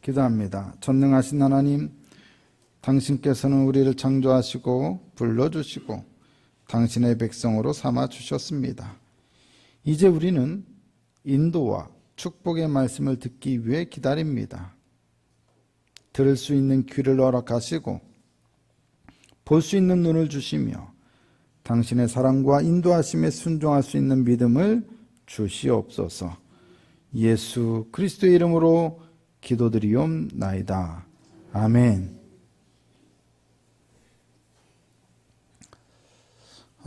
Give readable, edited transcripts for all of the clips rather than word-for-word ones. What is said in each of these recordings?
기도합니다. 전능하신 하나님, 당신께서는 우리를 창조하시고 불러주시고 당신의 백성으로 삼아주셨습니다. 이제 우리는 인도와 축복의 말씀을 듣기 위해 기다립니다. 들을 수 있는 귀를 허락하시고 볼 수 있는 눈을 주시며 당신의 사랑과 인도하심에 순종할 수 있는 믿음을 주시옵소서. 예수 그리스도의 이름으로 기도드리옵나이다. 아멘.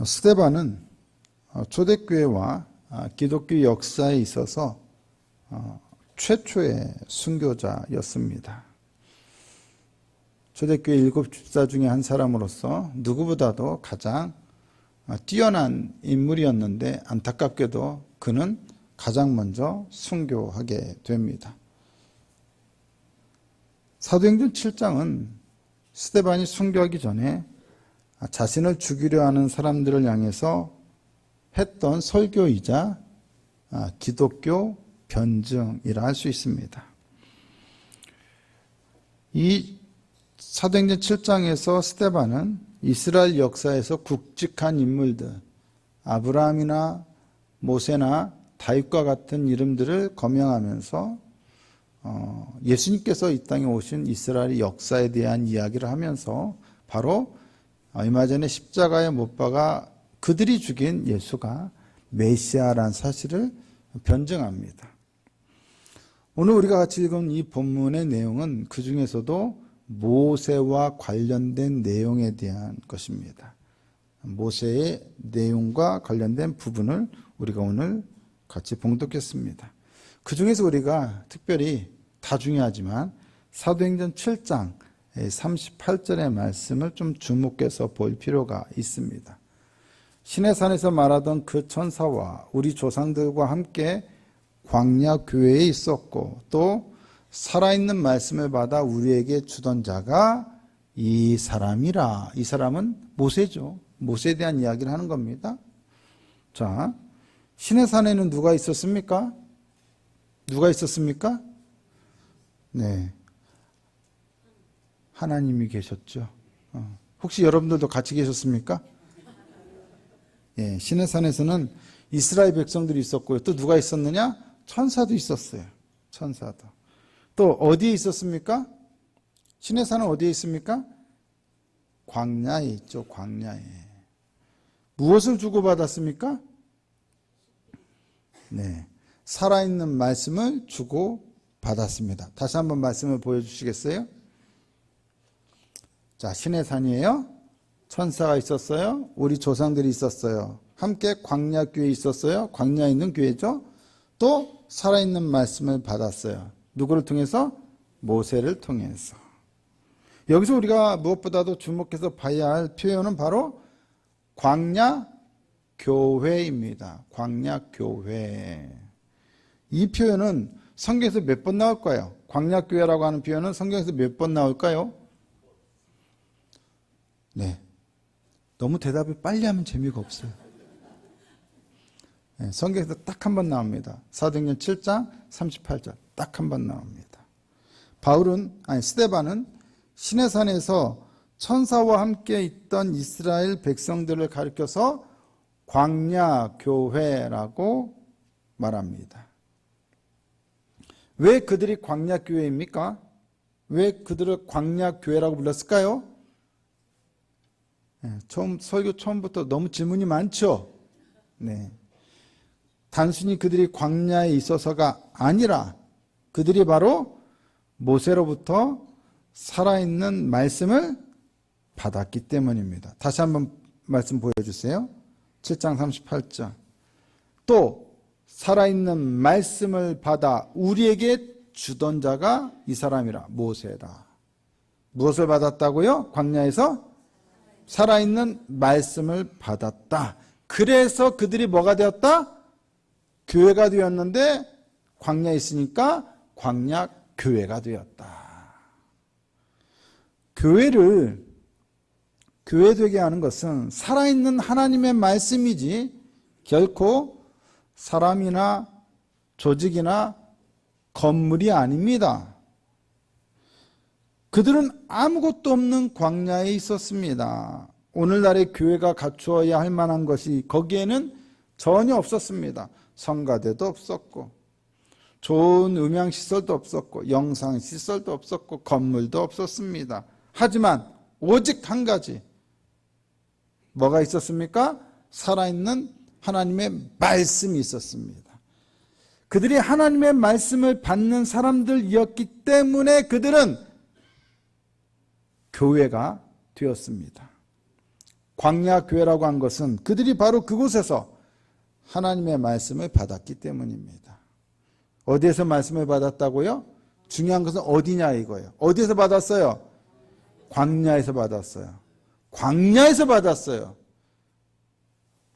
스데반은 초대교회와 기독교 역사에 있어서 최초의 순교자였습니다. 초대교회 7 집사 중에 한 사람으로서 누구보다도 가장 뛰어난 인물이었는데 안타깝게도 그는 가장 먼저 순교하게 됩니다. 사도행전 7장은 스데반이 순교하기 전에 자신을 죽이려 하는 사람들을 향해서 했던 설교이자 기독교 변증이라 할 수 있습니다. 이 사도행전 7장에서 스데반은 이스라엘 역사에서 굵직한 인물들, 아브라함이나 모세나 다윗과 같은 이름들을 거명하면서 예수님께서 이 땅에 오신 이스라엘의 역사에 대한 이야기를 하면서 바로 얼마 전에 십자가에 못 박아 그들이 죽인 예수가 메시아라는 사실을 변증합니다. 오늘 우리가 같이 읽은 이 본문의 내용은 그 중에서도 모세와 관련된 내용에 대한 것입니다. 모세의 내용과 관련된 부분을 우리가 오늘 같이 봉독했습니다. 그 중에서 우리가 특별히 다 중요하지만 사도행전 7장 38절의 말씀을 좀 주목해서 볼 필요가 있습니다. 시내산에서 말하던 그 천사와 우리 조상들과 함께 광야 교회에 있었고 또 살아있는 말씀을 받아 우리에게 주던 자가 이 사람이라. 이 사람은 모세죠. 모세에 대한 이야기를 하는 겁니다. 자, 시내산에는 누가 있었습니까? 누가 있었습니까? 네, 하나님이 계셨죠. 혹시 여러분들도 같이 계셨습니까? 예, 시내산에서는 이스라엘 백성들이 있었고요. 또 누가 있었느냐? 천사도 있었어요. 천사도. 또 어디에 있었습니까? 시내산은 어디에 있습니까? 광야에 있죠. 광야에. 무엇을 주고받았습니까? 네, 살아있는 말씀을 주고받았습니다. 다시 한번 말씀을 보여주시겠어요? 자, 시내산이에요. 천사가 있었어요. 우리 조상들이 있었어요. 함께 광야교회에 있었어요. 광야에 있는 교회죠. 또 살아있는 말씀을 받았어요. 누구를 통해서? 모세를 통해서. 여기서 우리가 무엇보다도 주목해서 봐야 할 표현은 바로 광야교회입니다. 광야교회. 이 표현은 성경에서 몇 번 나올까요? 광야교회라고 하는 표현은 성경에서 몇 번 나올까요? 네, 너무 대답을 빨리 하면 재미가 없어요. 네, 성경에서 딱 한 번 나옵니다. 사도행전 7장 38절 딱 한 번 나옵니다. 스데반은 시내산에서 천사와 함께 있던 이스라엘 백성들을 가리켜서 광야교회라고 말합니다. 왜 그들이 광야교회입니까? 왜 그들을 광야교회라고 불렀을까요? 네, 설교 처음부터 너무 질문이 많죠? 네. 단순히 그들이 광야에 있어서가 아니라 그들이 바로 모세로부터 살아있는 말씀을 받았기 때문입니다. 다시 한번 말씀 보여주세요. 7장 38절. 또 살아있는 말씀을 받아 우리에게 주던 자가 이 사람이라. 모세다. 무엇을 받았다고요? 광야에서 살아있는 말씀을 받았다. 그래서 그들이 뭐가 되었다? 교회가 되었는데 광야에 있으니까 광야교회가 되었다. 교회 되게 하는 것은 살아있는 하나님의 말씀이지 결코 사람이나 조직이나 건물이 아닙니다. 그들은 아무것도 없는 광야에 있었습니다. 오늘날의 교회가 갖추어야 할 만한 것이 거기에는 전혀 없었습니다. 성가대도 없었고, 좋은 음향시설도 없었고, 영상시설도 없었고, 건물도 없었습니다. 하지만 오직 한 가지, 뭐가 있었습니까? 살아있는 하나님의 말씀이 있었습니다. 그들이 하나님의 말씀을 받는 사람들이었기 때문에 그들은 교회가 되었습니다. 광야 교회라고 한 것은 그들이 바로 그곳에서 하나님의 말씀을 받았기 때문입니다. 어디에서 말씀을 받았다고요? 중요한 것은 어디냐 이거예요. 어디에서 받았어요? 광야에서 받았어요. 광야에서 받았어요.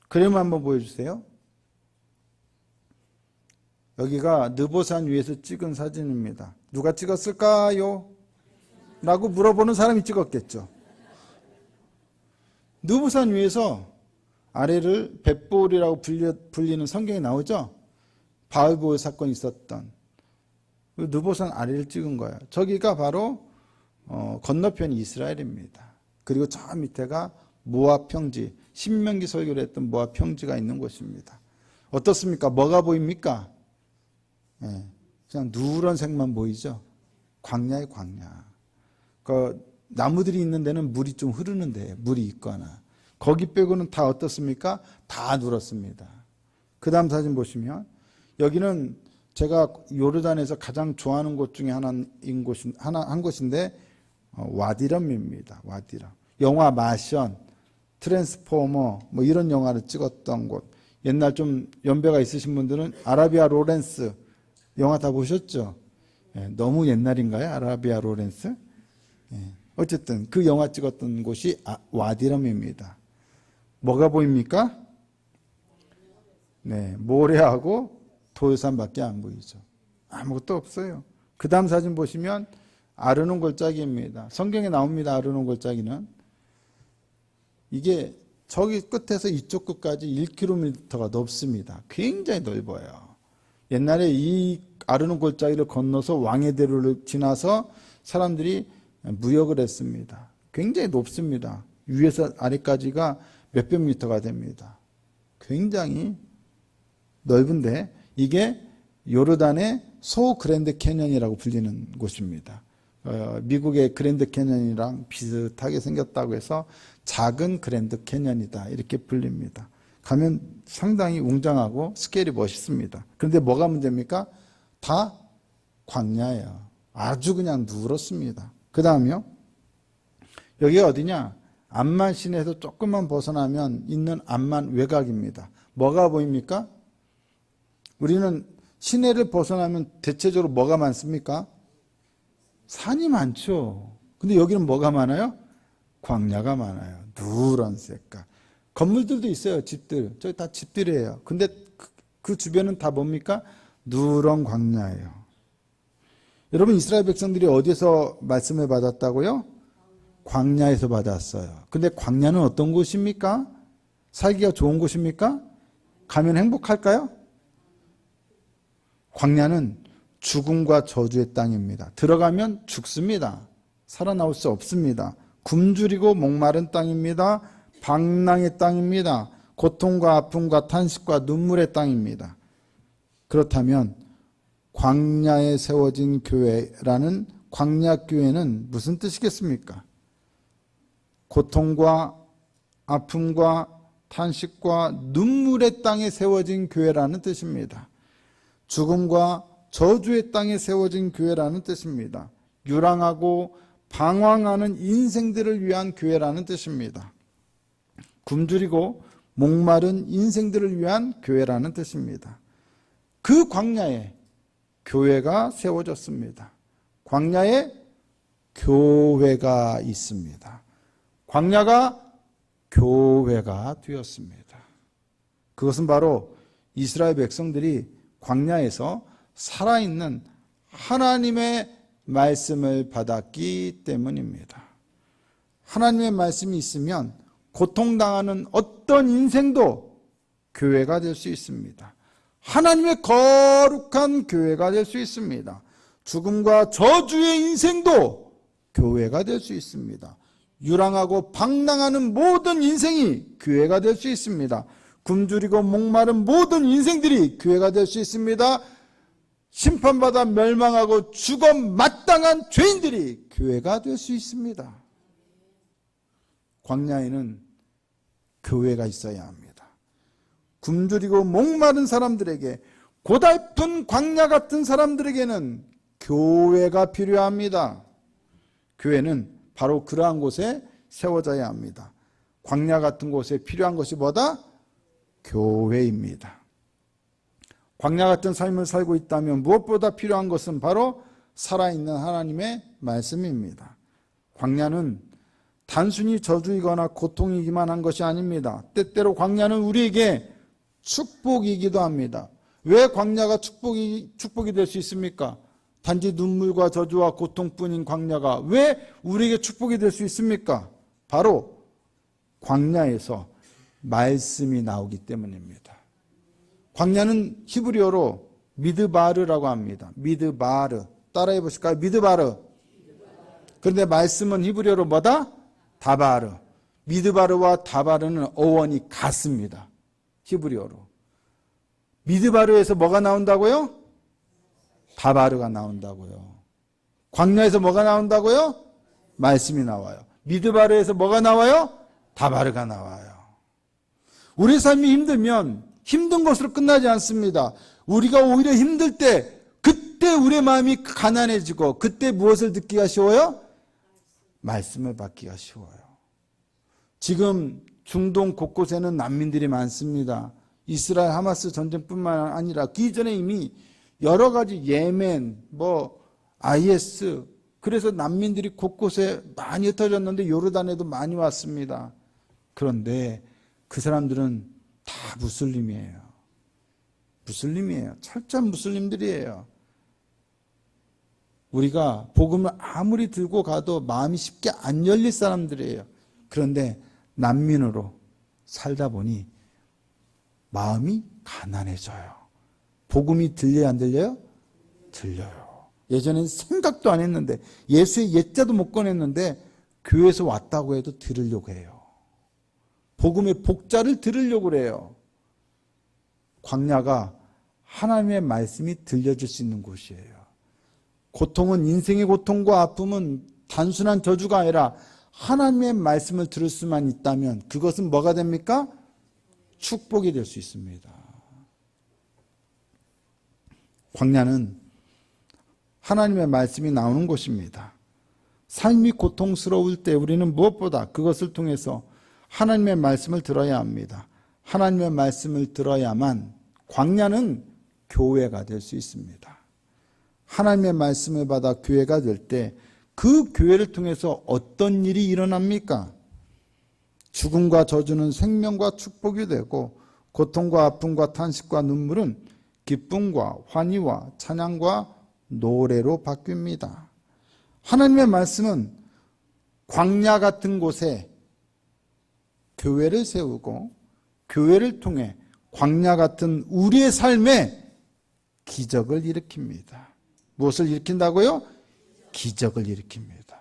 그림을 한번 보여주세요. 여기가 느보산 위에서 찍은 사진입니다. 누가 찍었을까요? 라고 물어보는 사람이 찍었겠죠. 느보산 위에서 아래를 벳볼이라고 불리는 성경에 나오죠. 바알보엘 사건이 있었던 느보산 아래를 찍은 거예요. 저기가 바로 건너편이 이스라엘입니다. 그리고 저 밑에가 모압 평지, 신명기 설교를 했던 모압 평지가 있는 곳입니다. 어떻습니까? 뭐가 보입니까? 네, 그냥 누런색만 보이죠. 광야의 광야. 그 나무들이 있는 데는 물이 좀 흐르는데 물이 있거나 거기 빼고는 다 어떻습니까? 다 누렇습니다. 그 다음 사진 보시면 여기는 제가 요르단에서 가장 좋아하는 곳 중에 한 곳인데 와디럼입니다. 와디럼. 영화 마션, 트랜스포머 뭐 이런 영화를 찍었던 곳. 옛날 좀 연배가 있으신 분들은 아라비아 로렌스 영화 다 보셨죠? 예, 너무 옛날인가요? 아라비아 로렌스? 예, 어쨌든 그 영화 찍었던 곳이 와디럼입니다. 뭐가 보입니까? 네, 모래하고 돌산밖에 안 보이죠. 아무것도 없어요. 그 다음 사진 보시면 아르논 골짜기입니다. 성경에 나옵니다. 아르논 골짜기는. 이게 저기 끝에서 이쪽 끝까지 1km가 넘습니다. 굉장히 넓어요. 옛날에 이 아르논 골짜기를 건너서 왕의대로를 지나서 사람들이 무역을 했습니다. 굉장히 높습니다. 위에서 아래까지가 몇백 미터가 됩니다. 굉장히 넓은데 이게 요르단의 소 그랜드 캐년이라고 불리는 곳입니다. 미국의 그랜드 캐년이랑 비슷하게 생겼다고 해서 작은 그랜드 캐년이다 이렇게 불립니다. 가면 상당히 웅장하고 스케일이 멋있습니다. 그런데 뭐가 문제입니까? 다 광야예요. 아주 그냥 누렇습니다. 그 다음이요. 여기가 어디냐? 암만 시내에서 조금만 벗어나면 있는 암만 외곽입니다. 뭐가 보입니까? 우리는 시내를 벗어나면 대체적으로 뭐가 많습니까? 산이 많죠. 근데 여기는 뭐가 많아요? 광야가 많아요. 누런 색깔. 건물들도 있어요. 집들. 저기 다 집들이에요. 근데 그 주변은 다 뭡니까? 누런 광야예요. 여러분 이스라엘 백성들이 어디서 말씀을 받았다고요? 광야에서 받았어요. 근데 광야는 어떤 곳입니까? 살기가 좋은 곳입니까? 가면 행복할까요? 광야는 죽음과 저주의 땅입니다. 들어가면 죽습니다. 살아나올 수 없습니다. 굶주리고 목마른 땅입니다. 방랑의 땅입니다. 고통과 아픔과 탄식과 눈물의 땅입니다. 그렇다면 광야에 세워진 교회라는 광야교회는 무슨 뜻이겠습니까? 고통과 아픔과 탄식과 눈물의 땅에 세워진 교회라는 뜻입니다. 죽음과 저주의 땅에 세워진 교회라는 뜻입니다. 유랑하고 방황하는 인생들을 위한 교회라는 뜻입니다. 굶주리고 목마른 인생들을 위한 교회라는 뜻입니다. 그 광야에 교회가 세워졌습니다. 광야에 교회가 있습니다. 광야가 교회가 되었습니다. 그것은 바로 이스라엘 백성들이 광야에서 살아있는 하나님의 말씀을 받았기 때문입니다. 하나님의 말씀이 있으면 고통당하는 어떤 인생도 교회가 될 수 있습니다. 하나님의 거룩한 교회가 될 수 있습니다. 죽음과 저주의 인생도 교회가 될 수 있습니다. 유랑하고 방랑하는 모든 인생이 교회가 될 수 있습니다. 굶주리고 목마른 모든 인생들이 교회가 될 수 있습니다. 심판받아 멸망하고 죽어 마땅한 죄인들이 교회가 될 수 있습니다. 광야에는 교회가 있어야 합니다. 굶주리고 목마른 사람들에게, 고달픈 광야 같은 사람들에게는 교회가 필요합니다. 교회는 바로 그러한 곳에 세워져야 합니다. 광야 같은 곳에 필요한 것이 뭐다? 교회입니다. 광야 같은 삶을 살고 있다면 무엇보다 필요한 것은 바로 살아있는 하나님의 말씀입니다. 광야는 단순히 저주이거나 고통이기만 한 것이 아닙니다. 때때로 광야는 우리에게 축복이기도 합니다. 왜 광야가 축복이 될 수 있습니까? 단지 눈물과 저주와 고통뿐인 광야가 왜 우리에게 축복이 될 수 있습니까? 바로 광야에서 말씀이 나오기 때문입니다. 광야는 히브리어로 미드바르라고 합니다. 미드바르. 따라해 보실까요? 미드바르. 그런데 말씀은 히브리어로 뭐다? 다바르. 미드바르와 다바르는 어원이 같습니다. 히브리어로. 미드바르에서 뭐가 나온다고요? 다바르가 나온다고요. 광야에서 뭐가 나온다고요? 말씀이 나와요. 미드바르에서 뭐가 나와요? 다바르가 나와요. 우리 삶이 힘들면 힘든 것으로 끝나지 않습니다. 우리가 오히려 힘들 때, 그때 우리의 마음이 가난해지고, 그때 무엇을 듣기가 쉬워요? 말씀을 받기가 쉬워요. 지금 중동 곳곳에는 난민들이 많습니다. 이스라엘 하마스 전쟁뿐만 아니라 그 이전에 이미 여러 가지 예멘, IS, 그래서 난민들이 곳곳에 많이 흩어졌는데 요르단에도 많이 왔습니다. 그런데 그 사람들은 다 무슬림이에요. 무슬림이에요. 철저한 무슬림들이에요. 우리가 복음을 아무리 들고 가도 마음이 쉽게 안 열릴 사람들이에요. 그런데 난민으로 살다 보니 마음이 가난해져요. 복음이 들려요, 안 들려요? 들려요. 예전엔 생각도 안 했는데, 예수의 옛자도 못 꺼냈는데 교회에서 왔다고 해도 들으려고 해요. 복음의 복자를 들으려고 그래요. 광야가 하나님의 말씀이 들려줄 수 있는 곳이에요. 고통은, 인생의 고통과 아픔은 단순한 저주가 아니라 하나님의 말씀을 들을 수만 있다면 그것은 뭐가 됩니까? 축복이 될 수 있습니다. 광야는 하나님의 말씀이 나오는 곳입니다. 삶이 고통스러울 때 우리는 무엇보다 그것을 통해서 하나님의 말씀을 들어야 합니다. 하나님의 말씀을 들어야만 광야는 교회가 될 수 있습니다. 하나님의 말씀을 받아 교회가 될 때 그 교회를 통해서 어떤 일이 일어납니까? 죽음과 저주는 생명과 축복이 되고, 고통과 아픔과 탄식과 눈물은 기쁨과 환희와 찬양과 노래로 바뀝니다. 하나님의 말씀은 광야 같은 곳에 교회를 세우고, 교회를 통해 광야 같은 우리의 삶에 기적을 일으킵니다. 무엇을 일으킨다고요? 기적을 일으킵니다.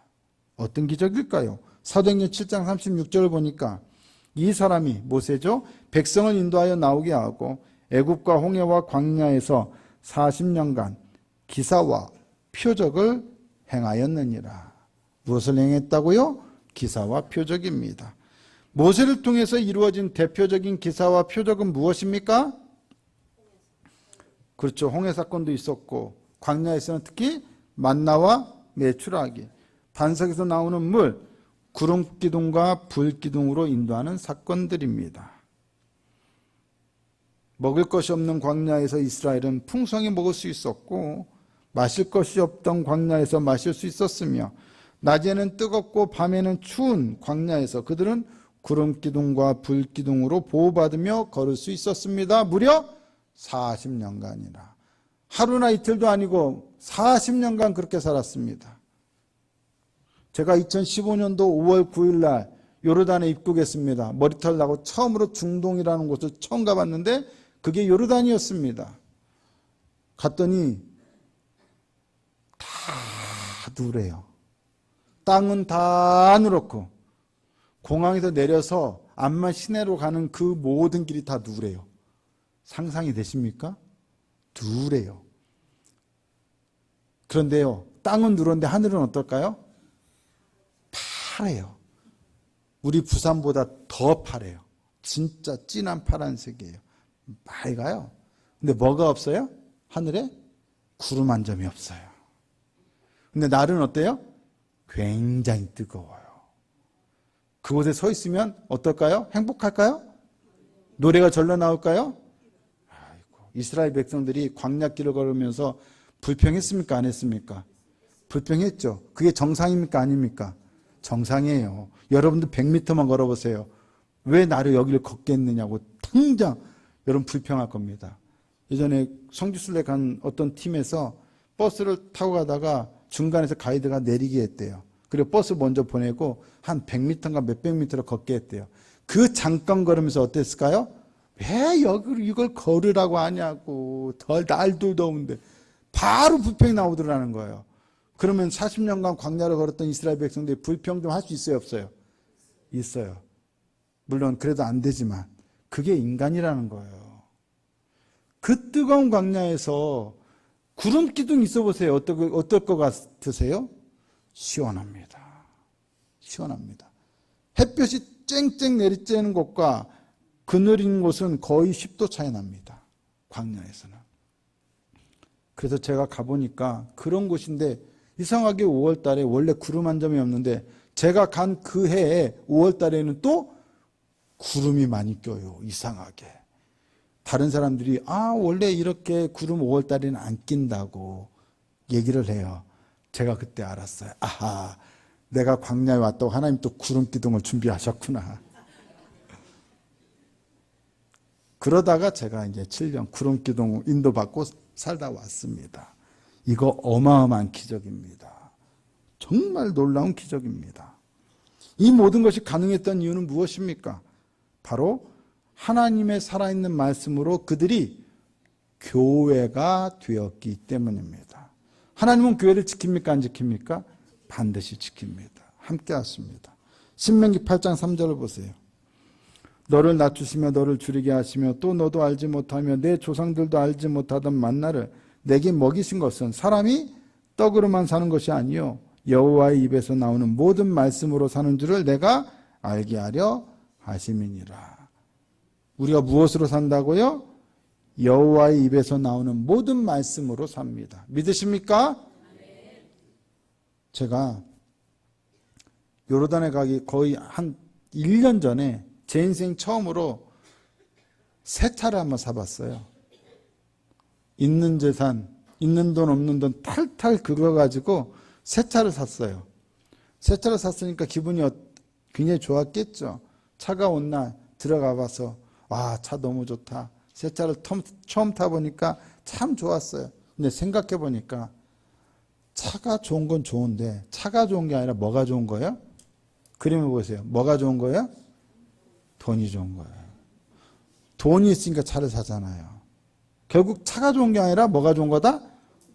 어떤 기적일까요? 사도행전 7장 36절을 보니까 이 사람이 모세죠. 백성을 인도하여 나오게 하고 애굽과 홍해와 광야에서 40년간 기사와 표적을 행하였느니라. 무엇을 행했다고요? 기사와 표적입니다. 모세를 통해서 이루어진 대표적인 기사와 표적은 무엇입니까? 그렇죠. 홍해 사건도 있었고, 광야에서는 특히 만나와 메추라기, 반석에서 나오는 물, 구름 기둥과 불 기둥으로 인도하는 사건들입니다. 먹을 것이 없는 광야에서 이스라엘은 풍성히 먹을 수 있었고, 마실 것이 없던 광야에서 마실 수 있었으며, 낮에는 뜨겁고 밤에는 추운 광야에서 그들은 구름 기둥과 불 기둥으로 보호받으며 걸을 수 있었습니다. 무려 40년간이나. 하루나 이틀도 아니고 40년간 그렇게 살았습니다. 제가 2015년도 5월 9일 날 요르단에 입국했습니다. 머리털 나고 처음으로 중동이라는 곳을 처음 가봤는데 그게 요르단이었습니다. 갔더니 다 누래요. 땅은 다 누렇고 공항에서 내려서 암만 시내로 가는 그 모든 길이 다 누래요. 상상이 되십니까? 누래요. 그런데요, 땅은 누런데 하늘은 어떨까요? 파래요. 우리 부산보다 더 파래요. 진짜 진한 파란색이에요. 맑아요. 근데 뭐가 없어요? 하늘에 구름 한 점이 없어요. 근데 날은 어때요? 굉장히 뜨거워요. 그곳에 서 있으면 어떨까요? 행복할까요? 노래가 절로 나올까요? 아이고, 이스라엘 백성들이 광야길을 걸으면서 불평했습니까? 안 했습니까? 불평했죠. 그게 정상입니까? 아닙니까? 정상이에요. 여러분들 100m만 걸어보세요. 왜 나를 여기를 걷겠느냐고 당장 여러분 불평할 겁니다. 예전에 성지순례 간 어떤 팀에서 버스를 타고 가다가 중간에서 가이드가 내리게 했대요. 그리고 버스 먼저 보내고 한 100m인가 몇백 미터를 걷게 했대요. 그 잠깐 걸으면서 어땠을까요? 왜 이걸 걸으라고 하냐고. 날도 더운데. 바로 불평이 나오더라는 거예요. 그러면 40년간 광야를 걸었던 이스라엘 백성들이 불평 좀 할 수 있어요, 없어요? 있어요. 물론 그래도 안 되지만 그게 인간이라는 거예요. 그 뜨거운 광야에서 구름 기둥 있어 보세요. 어떨 것 같으세요? 시원합니다. 시원합니다. 햇볕이 쨍쨍 내리쬐는 곳과 그늘인 곳은 거의 10도 차이 납니다. 광야에서는. 그래서 제가 가보니까 그런 곳인데 이상하게 5월 달에 원래 구름 한 점이 없는데 제가 간 그 해에 5월 달에는 또 구름이 많이 껴요. 이상하게. 다른 사람들이 원래 이렇게 구름 5월 달에는 안 낀다고 얘기를 해요. 제가 그때 알았어요. 아하, 내가 광야에 왔다고 하나님 또 구름 기둥을 준비하셨구나. 그러다가 제가 이제 7년 구름 기둥 인도받고 살다 왔습니다. 이거 어마어마한 기적입니다. 정말 놀라운 기적입니다. 이 모든 것이 가능했던 이유는 무엇입니까? 바로 하나님의 살아있는 말씀으로 그들이 교회가 되었기 때문입니다. 하나님은 교회를 지킵니까? 안 지킵니까? 반드시 지킵니다. 함께 하십니다. 신명기 8장 3절을 보세요. 너를 낮추시며 너를 줄이게 하시며 또 너도 알지 못하며 내 조상들도 알지 못하던 만나를 내게 먹이신 것은 사람이 떡으로만 사는 것이 아니요 여호와의 입에서 나오는 모든 말씀으로 사는 줄을 내가 알게 하려 하심이니라. 우리가 무엇으로 산다고요? 여호와의 입에서 나오는 모든 말씀으로 삽니다. 믿으십니까? 제가 요르단에 가기 거의 한 1년 전에 제 인생 처음으로 새 차를 한번 사봤어요. 있는 재산, 있는 돈 없는 돈 탈탈 긁어가지고 새 차를 샀어요. 새 차를 샀으니까 기분이 굉장히 좋았겠죠. 차가 온 날 들어가 봐서 와, 차 너무 좋다. 새 차를 처음 타보니까 참 좋았어요. 근데 생각해 보니까 차가 좋은 건 좋은데 차가 좋은 게 아니라 뭐가 좋은 거예요? 그림을 보세요. 뭐가 좋은 거예요? 돈이 좋은 거예요. 돈이 있으니까 차를 사잖아요. 결국 차가 좋은 게 아니라 뭐가 좋은 거다?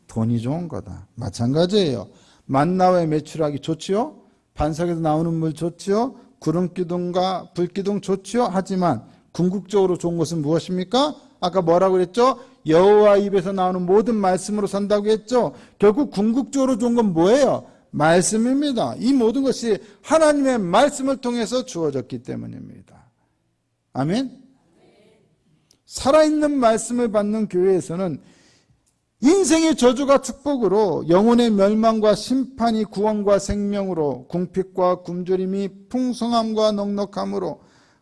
돈이 좋은 거다. 마찬가지예요. 만나와의 매출하기 좋지요? 반석에서 나오는 물 좋지요? 구름기둥과 불기둥 좋지요? 하지만 궁극적으로 좋은 것은 무엇입니까? 아까 뭐라고 그랬죠? 여호와 입에서 나오는 모든 말씀으로 산다고 했죠? 결국 궁극적으로 좋은 건 뭐예요? 말씀입니다. 이 모든 것이 하나님의 말씀을 통해서 주어졌기 때문입니다. 아멘? 살아있는 말씀을 받는 교회에서는 인생의 저주가 축복으로 영혼의 멸망과 심판이 구원과 생명으로 궁핍과 굶주림이 풍성함과 넉넉함으로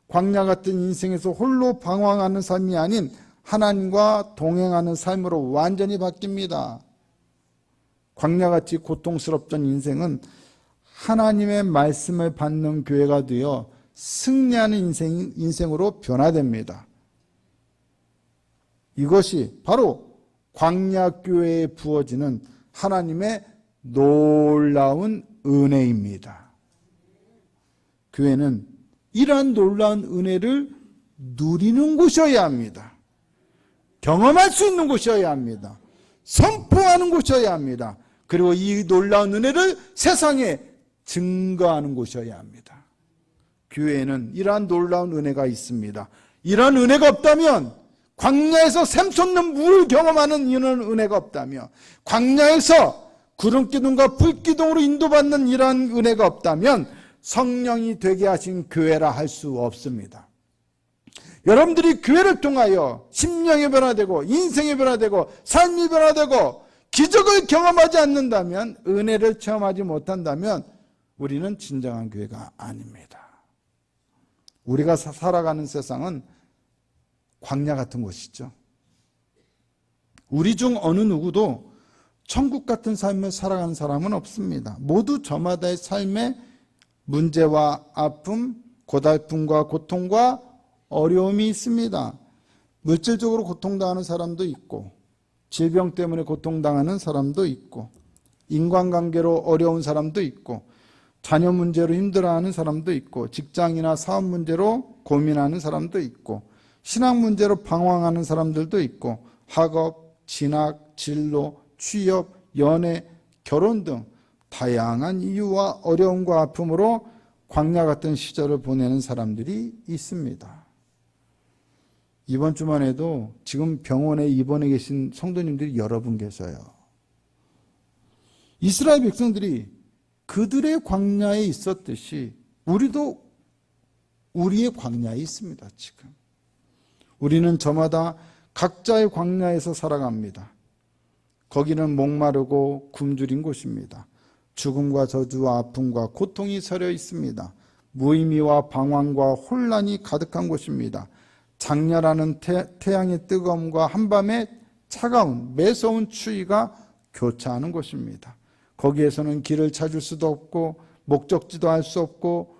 광야 같은 인생에서 홀로 방황하는 삶이 아닌 하나님과 동행하는 삶으로 완전히 바뀝니다. 광야같이 고통스럽던 인생은 하나님의 말씀을 받는 교회가 되어 승리하는 인생으로 변화됩니다. 이것이 바로 광야교회에 부어지는 하나님의 놀라운 은혜입니다. 교회는 이러한 놀라운 은혜를 누리는 곳이어야 합니다. 경험할 수 있는 곳이어야 합니다. 선포하는 곳이어야 합니다. 그리고 이 놀라운 은혜를 세상에 증거하는 곳이어야 합니다. 교회에는 이러한 놀라운 은혜가 있습니다. 이런 은혜가 없다면, 광야에서 샘 솟는 물을 경험하는 이런 은혜가 없다면, 광야에서 구름기둥과 불기둥으로 인도받는 이러한 은혜가 없다면 성령이 되게 하신 교회라 할 수 없습니다. 여러분들이 교회를 통하여 심령이 변화되고 인생이 변화되고 삶이 변화되고 기적을 경험하지 않는다면, 은혜를 체험하지 못한다면 우리는 진정한 교회가 아닙니다. 우리가 살아가는 세상은 광야 같은 곳이죠. 우리 중 어느 누구도 천국 같은 삶을 살아가는 사람은 없습니다. 모두 저마다의 삶의 문제와 아픔, 고달픔과 고통과 어려움이 있습니다. 물질적으로 고통당하는 사람도 있고, 질병 때문에 고통당하는 사람도 있고, 인간관계로 어려운 사람도 있고, 자녀 문제로 힘들어하는 사람도 있고, 직장이나 사업 문제로 고민하는 사람도 있고, 신앙 문제로 방황하는 사람들도 있고, 학업, 진학, 진로, 취업, 연애, 결혼 등 다양한 이유와 어려움과 아픔으로 광야 같은 시절을 보내는 사람들이 있습니다. 이번 주만 해도 지금 병원에 입원해 계신 성도님들이 여러 분 계셔요. 이스라엘 백성들이 그들의 광야에 있었듯이 우리도 우리의 광야에 있습니다. 지금 우리는 저마다 각자의 광야에서 살아갑니다. 거기는 목마르고 굶주린 곳입니다. 죽음과 저주와 아픔과 고통이 서려 있습니다. 무의미와 방황과 혼란이 가득한 곳입니다. 장렬하는 태양의 뜨거움과 한밤의 차가운 매서운 추위가 교차하는 곳입니다. 거기에서는 길을 찾을 수도 없고 목적지도 알 수 없고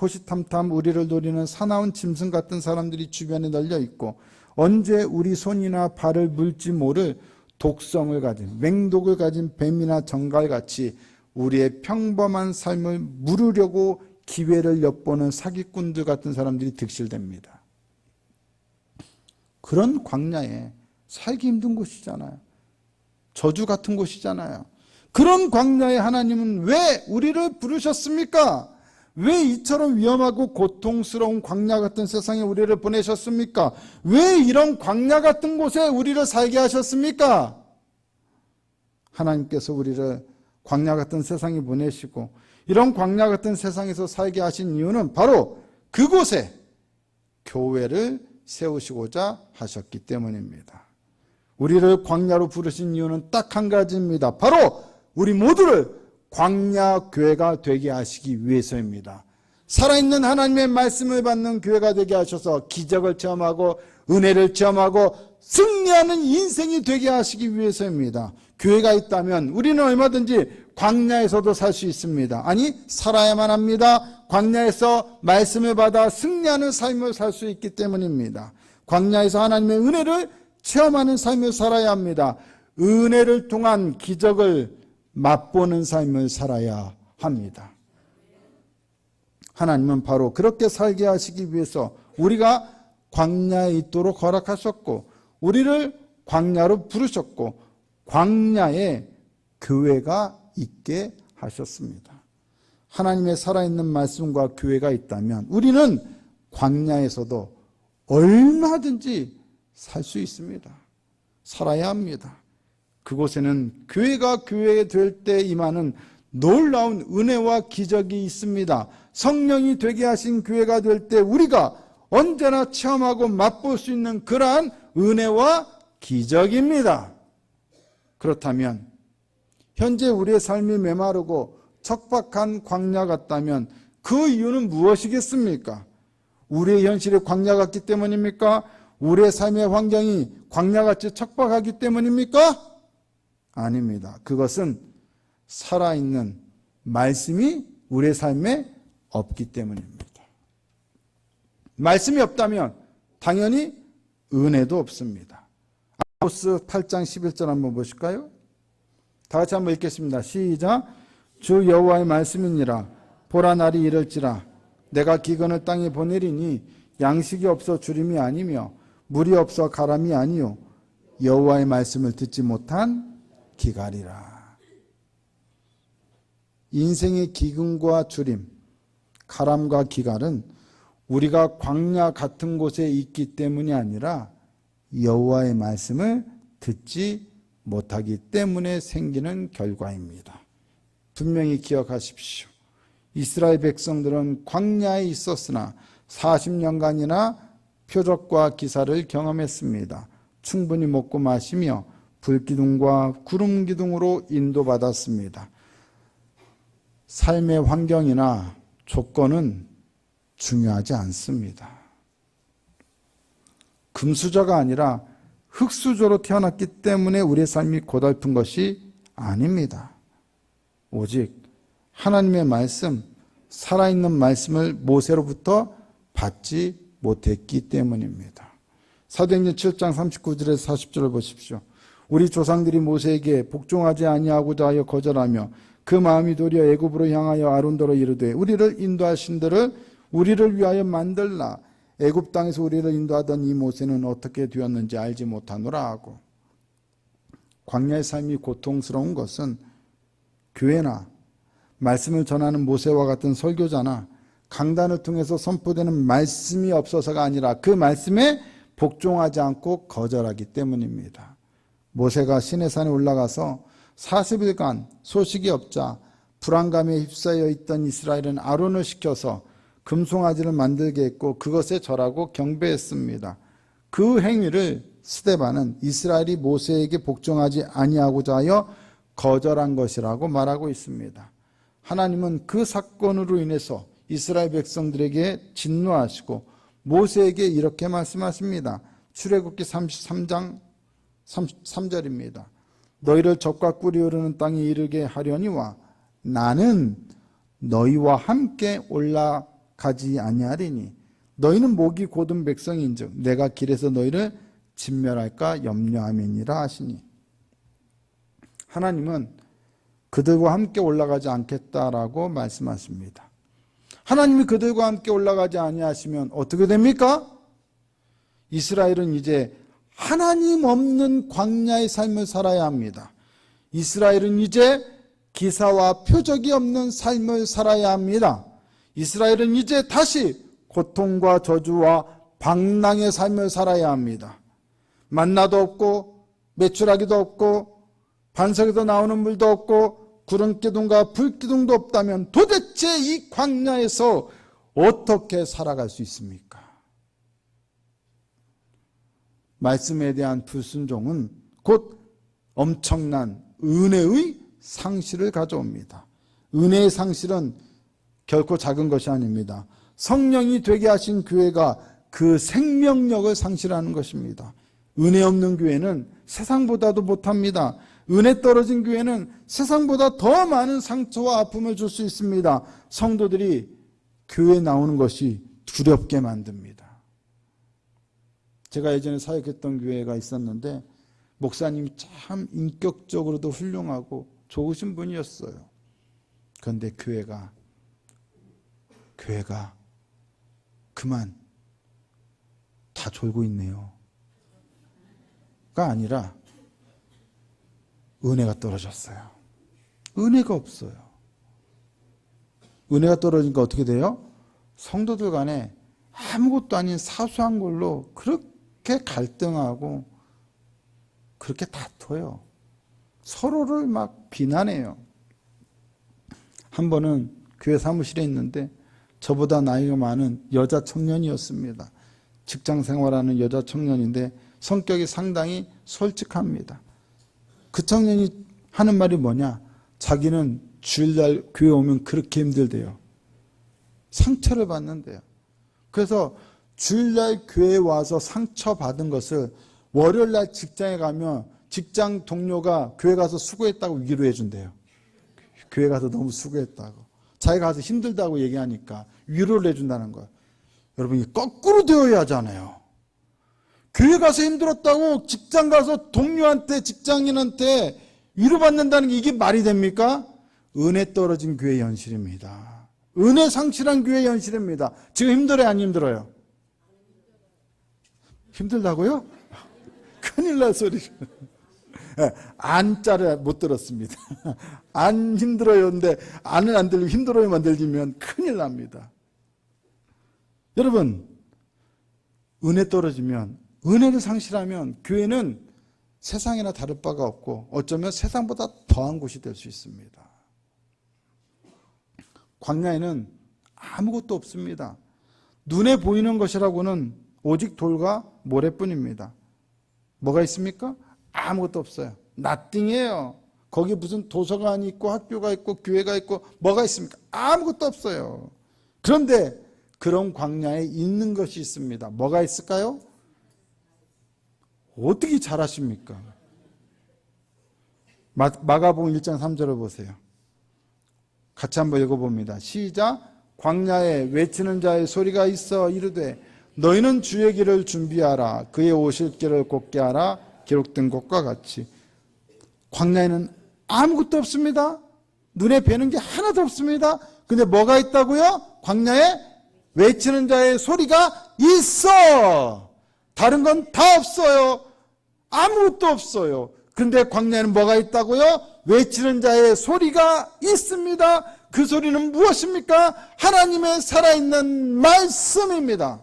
호시탐탐 우리를 노리는 사나운 짐승 같은 사람들이 주변에 널려 있고, 언제 우리 손이나 발을 물지 모를 독성을 가진, 맹독을 가진 뱀이나 정갈같이 우리의 평범한 삶을 물으려고 기회를 엿보는 사기꾼들 같은 사람들이 득실됩니다. 그런 광야에 살기 힘든 곳이잖아요. 저주 같은 곳이잖아요. 그런 광야에 하나님은 왜 우리를 부르셨습니까? 왜 이처럼 위험하고 고통스러운 광야 같은 세상에 우리를 보내셨습니까? 왜 이런 광야 같은 곳에 우리를 살게 하셨습니까? 하나님께서 우리를 광야 같은 세상에 보내시고 이런 광야 같은 세상에서 살게 하신 이유는 바로 그곳에 교회를 세우시고자 하셨기 때문입니다. 우리를 광야로 부르신 이유는 딱 한 가지입니다. 바로 우리 모두를 광야 교회가 되게 하시기 위해서입니다. 살아있는 하나님의 말씀을 받는 교회가 되게 하셔서 기적을 체험하고 은혜를 체험하고 승리하는 인생이 되게 하시기 위해서입니다. 교회가 있다면 우리는 얼마든지 광야에서도 살 수 있습니다. 아니, 살아야만 합니다. 광야에서 말씀을 받아 승리하는 삶을 살 수 있기 때문입니다. 광야에서 하나님의 은혜를 체험하는 삶을 살아야 합니다. 은혜를 통한 기적을 맛보는 삶을 살아야 합니다. 하나님은 바로 그렇게 살게 하시기 위해서 우리가 광야에 있도록 허락하셨고, 우리를 광야로 부르셨고, 광야에 교회가 있게 하셨습니다. 하나님의 살아있는 말씀과 교회가 있다면 우리는 광야에서도 얼마든지 살 수 있습니다. 살아야 합니다. 그곳에는 교회가 교회 될 때 임하는 놀라운 은혜와 기적이 있습니다. 성령이 되게 하신 교회가 될 때 우리가 언제나 체험하고 맛볼 수 있는 그러한 은혜와 기적입니다. 그렇다면 현재 우리의 삶이 메마르고 척박한 광야 같다면 그 이유는 무엇이겠습니까? 우리의 현실이 광야 같기 때문입니까? 우리의 삶의 환경이 광야같이 척박하기 때문입니까? 아닙니다. 그것은 살아있는 말씀이 우리의 삶에 없기 때문입니다. 말씀이 없다면 당연히 은혜도 없습니다. 아모스 8장 11절 한번 보실까요? 다 같이 한번 읽겠습니다. 시작. 주 여호와의 말씀이니라. 보라, 날이 이를지라. 내가 기근을 땅에 보내리니 양식이 없어 주림이 아니며 물이 없어 가람이 아니요 여호와의 말씀을 듣지 못한 기갈이라. 인생의 기근과 주림, 가람과 기갈은 우리가 광야 같은 곳에 있기 때문이 아니라 여호와의 말씀을 듣지 못하기 때문에 생기는 결과입니다. 분명히 기억하십시오. 이스라엘 백성들은 광야에 있었으나 40년간이나 표적과 기사를 경험했습니다. 충분히 먹고 마시며 불기둥과 구름기둥으로 인도받았습니다. 삶의 환경이나 조건은 중요하지 않습니다. 금수저가 아니라 흙수저로 태어났기 때문에 우리의 삶이 고달픈 것이 아닙니다. 오직 하나님의 말씀, 살아있는 말씀을 모세로부터 받지 못했기 때문입니다. 사도행전 7장 39절에서 40절을 보십시오. 우리 조상들이 모세에게 복종하지 아니하고자 하여 거절하며 그 마음이 도리어 애굽으로 향하여 아론더러 이르되 우리를 인도하신 들을 우리를 위하여 만들라. 애굽 땅에서 우리를 인도하던 이 모세는 어떻게 되었는지 알지 못하노라 하고, 광야의 삶이 고통스러운 것은 교회나 말씀을 전하는 모세와 같은 설교자나 강단을 통해서 선포되는 말씀이 없어서가 아니라 그 말씀에 복종하지 않고 거절하기 때문입니다. 모세가 시내산에 올라가서 40일간 소식이 없자 불안감에 휩싸여 있던 이스라엘은 아론을 시켜서 금송아지를 만들게 했고 그것에 절하고 경배했습니다. 그 행위를 스데반은 이스라엘이 모세에게 복종하지 아니하고자 하여 거절한 것이라고 말하고 있습니다. 하나님은 그 사건으로 인해서 이스라엘 백성들에게 진노하시고 모세에게 이렇게 말씀하십니다. 출애굽기 33장 3절입니다. 너희를 적과 꿀이 흐르는 땅에 이르게 하려니와 나는 너희와 함께 올라가지 아니하리니 너희는 목이 곧은 백성인즉 내가 길에서 너희를 진멸할까 염려함이니라 하시니, 하나님은 그들과 함께 올라가지 않겠다라고 말씀하십니다. 하나님이 그들과 함께 올라가지 아니하시면 어떻게 됩니까? 이스라엘은 이제 하나님 없는 광야의 삶을 살아야 합니다. 이스라엘은 이제 기사와 표적이 없는 삶을 살아야 합니다. 이스라엘은 이제 다시 고통과 저주와 방랑의 삶을 살아야 합니다. 만나도 없고 메추라기도 없고 반석에서 나오는 물도 없고 구름기둥과 불기둥도 없다면 도대체 이 광야에서 어떻게 살아갈 수 있습니까? 말씀에 대한 불순종은 곧 엄청난 은혜의 상실을 가져옵니다. 은혜의 상실은 결코 작은 것이 아닙니다. 성령이 되게 하신 교회가 그 생명력을 상실하는 것입니다. 은혜 없는 교회는 세상보다도 못합니다. 은혜 떨어진 교회는 세상보다 더 많은 상처와 아픔을 줄 수 있습니다. 성도들이 교회에 나오는 것이 두렵게 만듭니다. 제가 예전에 사역했던 교회가 있었는데 목사님이 참 인격적으로도 훌륭하고 좋으신 분이었어요. 그런데 교회가 그만 다 졸고 있네요 가 아니라 은혜가 떨어졌어요. 은혜가 없어요. 은혜가 떨어지니까 어떻게 돼요? 성도들 간에 아무것도 아닌 사소한 걸로 그렇게 갈등하고 그렇게 다퉈요. 서로를 막 비난해요. 한 번은 교회 사무실에 있는데 저보다 나이가 많은 여자 청년이었습니다. 직장 생활하는 여자 청년인데 성격이 상당히 솔직합니다. 그 청년이 하는 말이 뭐냐? 자기는 주일날 교회 오면 그렇게 힘들대요. 상처를 받는데요. 그래서 주일날 교회에 와서 상처받은 것을 월요일날 직장에 가면 직장 동료가 교회 가서 수고했다고 위로해 준대요. 교회 가서 너무 수고했다고. 자기가 가서 힘들다고 얘기하니까 위로를 해준다는 거예요. 여러분, 이게 거꾸로 되어야 하잖아요. 교회 가서 힘들었다고 직장 가서 동료한테, 직장인한테 위로받는다는 게 이게 말이 됩니까? 은혜 떨어진 교회의 현실입니다. 은혜 상실한 교회의 현실입니다. 지금 힘들어요, 안 힘들어요? 힘들다고요? 큰일 날 소리. 안자를 못 들었습니다. 안 힘들어요. 근데 안은 안 들리고 힘들어요만 들리면 큰일 납니다. 여러분, 은혜 떨어지면, 은혜를 상실하면 교회는 세상이나 다를 바가 없고 어쩌면 세상보다 더한 곳이 될 수 있습니다. 광야에는 아무것도 없습니다. 눈에 보이는 것이라고는 오직 돌과 모래뿐입니다. 뭐가 있습니까? 아무것도 없어요. nothing이에요. 거기 무슨 도서관이 있고 학교가 있고 교회가 있고 뭐가 있습니까? 아무것도 없어요. 그런데 그런 광야에 있는 것이 있습니다. 뭐가 있을까요? 어떻게 잘 아십니까? 마가복음 1장 3절을 보세요. 같이 한번 읽어봅니다. 시작. 광야에 외치는 자의 소리가 있어 이르되 너희는 주의 길을 준비하라. 그의 오실 길을 곧게 하라. 기록된 것과 같이. 광야에는 아무것도 없습니다. 눈에 뵈는 게 하나도 없습니다. 근데 뭐가 있다고요? 광야에 외치는 자의 소리가 있어. 다른 건 다 없어요. 아무것도 없어요. 근데 광야에는 뭐가 있다고요? 외치는 자의 소리가 있습니다. 그 소리는 무엇입니까? 하나님의 살아있는 말씀입니다.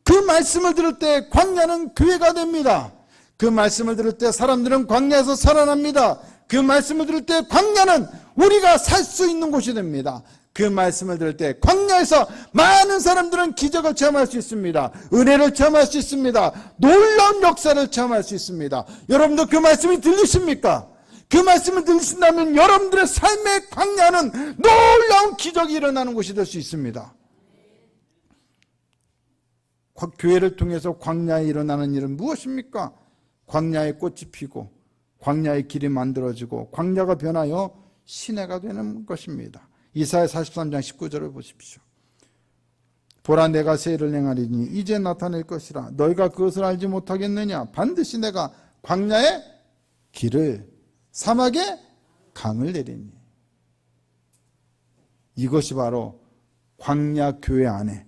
그 말씀을 들을 때 광야는 교회가 됩니다. 그 말씀을 들을 때 사람들은 광야에서 살아납니다. 그 말씀을 들을 때 광야는 우리가 살 수 있는 곳이 됩니다. 그 말씀을 들을 때 광야에서 많은 사람들은 기적을 체험할 수 있습니다. 은혜를 체험할 수 있습니다. 놀라운 역사를 체험할 수 있습니다. 여러분도 그 말씀이 들리십니까? 그 말씀을 들으신다면 여러분들의 삶의 광야는 놀라운 기적이 일어나는 곳이 될 수 있습니다. 교회를 통해서 광야에 일어나는 일은 무엇입니까? 광야에 꽃이 피고 광야의 길이 만들어지고 광야가 변하여 시내가 되는 것입니다. 이사야 43장 19절을 보십시오. 보라 내가 새 일을 행하리니 이제 나타낼 것이라 너희가 그것을 알지 못하겠느냐. 반드시 내가 광야에 길을 사막에 강을 내리니. 이것이 바로 광야 교회 안에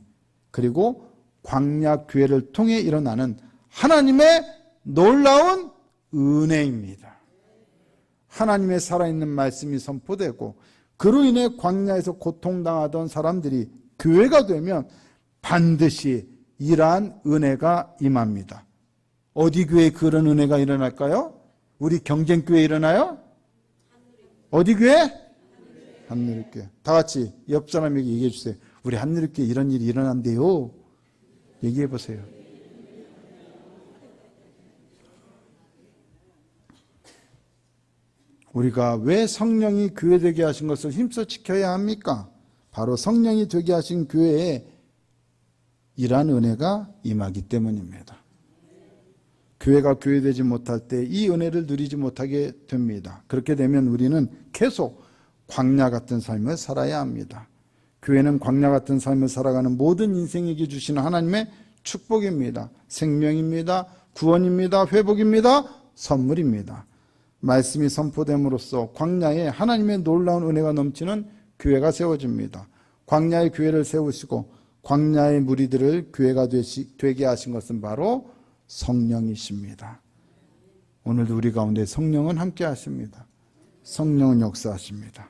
그리고 광야 교회를 통해 일어나는 하나님의 놀라운 은혜입니다. 하나님의 살아있는 말씀이 선포되고 그로 인해 광야에서 고통당하던 사람들이 교회가 되면 반드시 이러한 은혜가 임합니다. 어디 교회에 그런 은혜가 일어날까요? 우리 경쟁교회에 일어나요? 어디 교회? 한누리교회. 다 같이 옆 사람에게 얘기해 주세요. 우리 한누리교회 이런 일이 일어난대요. 얘기해 보세요. 우리가 왜 성령이 교회 되게 하신 것을 힘써 지켜야 합니까? 바로 성령이 되게 하신 교회에 이러한 은혜가 임하기 때문입니다. 교회가 교회되지 못할 때 이 은혜를 누리지 못하게 됩니다. 그렇게 되면 우리는 계속 광야 같은 삶을 살아야 합니다. 교회는 광야 같은 삶을 살아가는 모든 인생에게 주시는 하나님의 축복입니다. 생명입니다. 구원입니다. 회복입니다. 선물입니다. 말씀이 선포됨으로써 광야에 하나님의 놀라운 은혜가 넘치는 교회가 세워집니다. 광야의 교회를 세우시고 광야의 무리들을 교회가 되게 하신 것은 바로 성령이십니다. 오늘도 우리 가운데 성령은 함께 하십니다. 성령은 역사하십니다.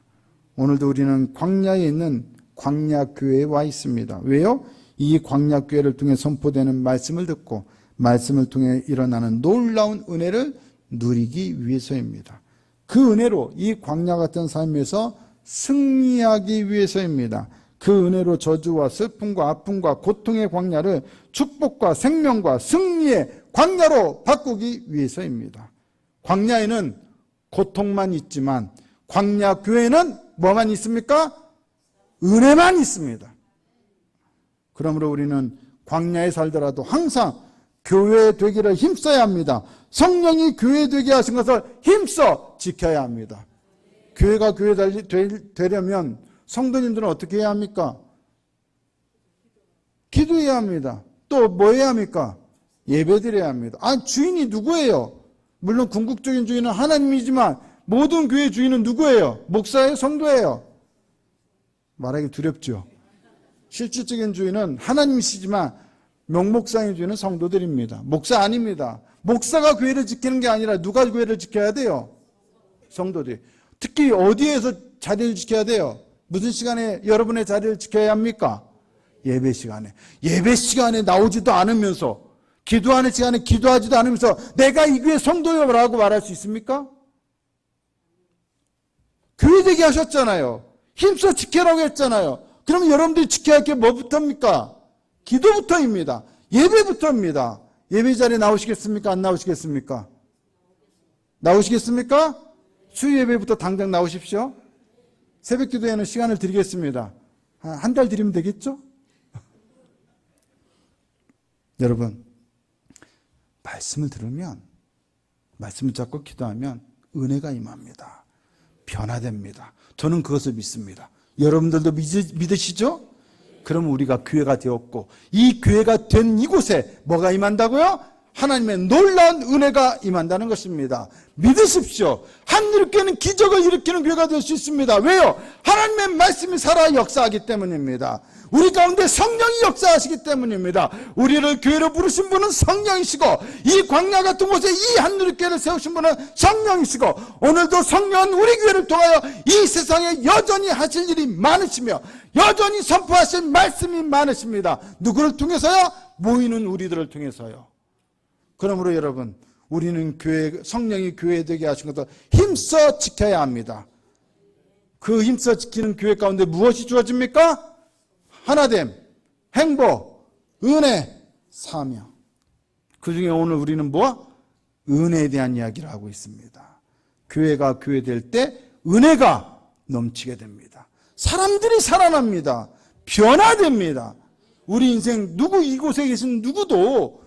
오늘도 우리는 광야에 있는 광야 교회에 와 있습니다. 왜요? 이 광야 교회를 통해 선포되는 말씀을 듣고 말씀을 통해 일어나는 놀라운 은혜를 누리기 위해서입니다. 그 은혜로 이 광야 같은 삶에서 승리하기 위해서입니다. 그 은혜로 저주와 슬픔과 아픔과 고통의 광야를 축복과 생명과 승리의 광야로 바꾸기 위해서입니다. 광야에는 고통만 있지만 광야 교회는 뭐만 있습니까? 은혜만 있습니다. 그러므로 우리는 광야에 살더라도 항상 교회 되기를 힘써야 합니다. 성령이 교회 되게 하신 것을 힘써 지켜야 합니다. 교회가 교회 되려면 성도님들은 어떻게 해야 합니까? 기도해야 합니다. 또 뭐 해야 합니까? 예배드려야 합니다. 주인이 누구예요? 물론 궁극적인 주인은 하나님이지만 모든 교회 주인은 누구예요? 목사예요? 성도예요? 말하기 두렵죠. 실질적인 주인은 하나님이시지만 명목상의 주인은 성도들입니다. 목사 아닙니다. 목사가 교회를 지키는 게 아니라 누가 교회를 지켜야 돼요? 성도들이. 특히 어디에서 자리를 지켜야 돼요? 무슨 시간에 여러분의 자리를 지켜야 합니까? 예배 시간에. 예배 시간에 나오지도 않으면서, 기도하는 시간에 기도하지도 않으면서 내가 이 교회 성도여라고 말할 수 있습니까? 교회 되게 하셨잖아요. 힘써 지켜라고 했잖아요. 그럼 여러분들이 지켜야 할 게 뭐부터입니까? 기도부터입니다. 예배부터입니다. 예배 자리에 나오시겠습니까? 안 나오시겠습니까? 나오시겠습니까? 수요 예배부터 당장 나오십시오. 새벽 기도에는 시간을 드리겠습니다. 한 달 드리면 되겠죠? 여러분, 말씀을 들으면, 말씀을 잡고 기도하면 은혜가 임합니다. 변화됩니다. 저는 그것을 믿습니다. 여러분들도 믿으시죠? 그러면 우리가 교회가 되었고, 이 교회가 된 이곳에 뭐가 임한다고요? 하나님의 놀라운 은혜가 임한다는 것입니다. 믿으십시오. 하늘교회는 기적을 일으키는 교회가 될 수 있습니다. 왜요? 하나님의 말씀이 살아 역사하기 때문입니다. 우리 가운데 성령이 역사하시기 때문입니다. 우리를 교회로 부르신 분은 성령이시고, 이 광야 같은 곳에 이 하늘교회를 세우신 분은 성령이시고, 오늘도 성령은 우리 교회를 통하여 이 세상에 여전히 하실 일이 많으시며 여전히 선포하실 말씀이 많으십니다. 누구를 통해서요? 모이는 우리들을 통해서요. 그러므로 여러분, 우리는 교회, 성령이 교회 되게 하신 것도 힘써 지켜야 합니다. 그 힘써 지키는 교회 가운데 무엇이 주어집니까? 하나됨, 행복, 은혜, 사명. 그 중에 오늘 우리는 뭐야? 은혜에 대한 이야기를 하고 있습니다. 교회가 교회될 때 은혜가 넘치게 됩니다. 사람들이 살아납니다. 변화됩니다. 우리 인생 이곳에 계신 누구도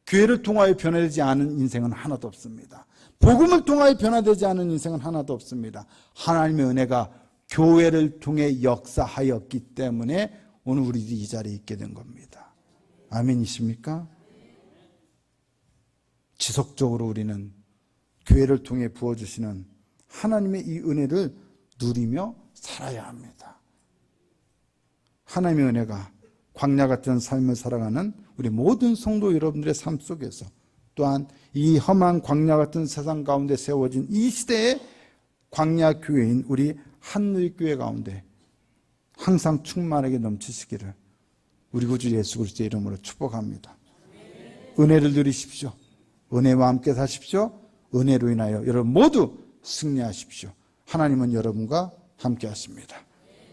교회를 통하여 변화되지 않은 인생은 하나도 없습니다. 복음을 통하여 변화되지 않은 인생은 하나도 없습니다. 하나님의 은혜가 교회를 통해 역사하였기 때문에 오늘 우리들이 이 자리에 있게 된 겁니다. 아멘이십니까? 지속적으로 우리는 교회를 통해 부어주시는 하나님의 이 은혜를 누리며 살아야 합니다. 하나님의 은혜가 광야 같은 삶을 살아가는 우리 모든 성도 여러분들의 삶 속에서, 또한 이 험한 광야 같은 세상 가운데 세워진 이 시대의 광야 교회인 우리 한누리교회 가운데 항상 충만하게 넘치시기를 우리 구주 예수 그리스도의 이름으로 축복합니다. 은혜를 누리십시오. 은혜와 함께 사십시오. 은혜로 인하여 여러분 모두 승리하십시오. 하나님은 여러분과 함께 하십니다.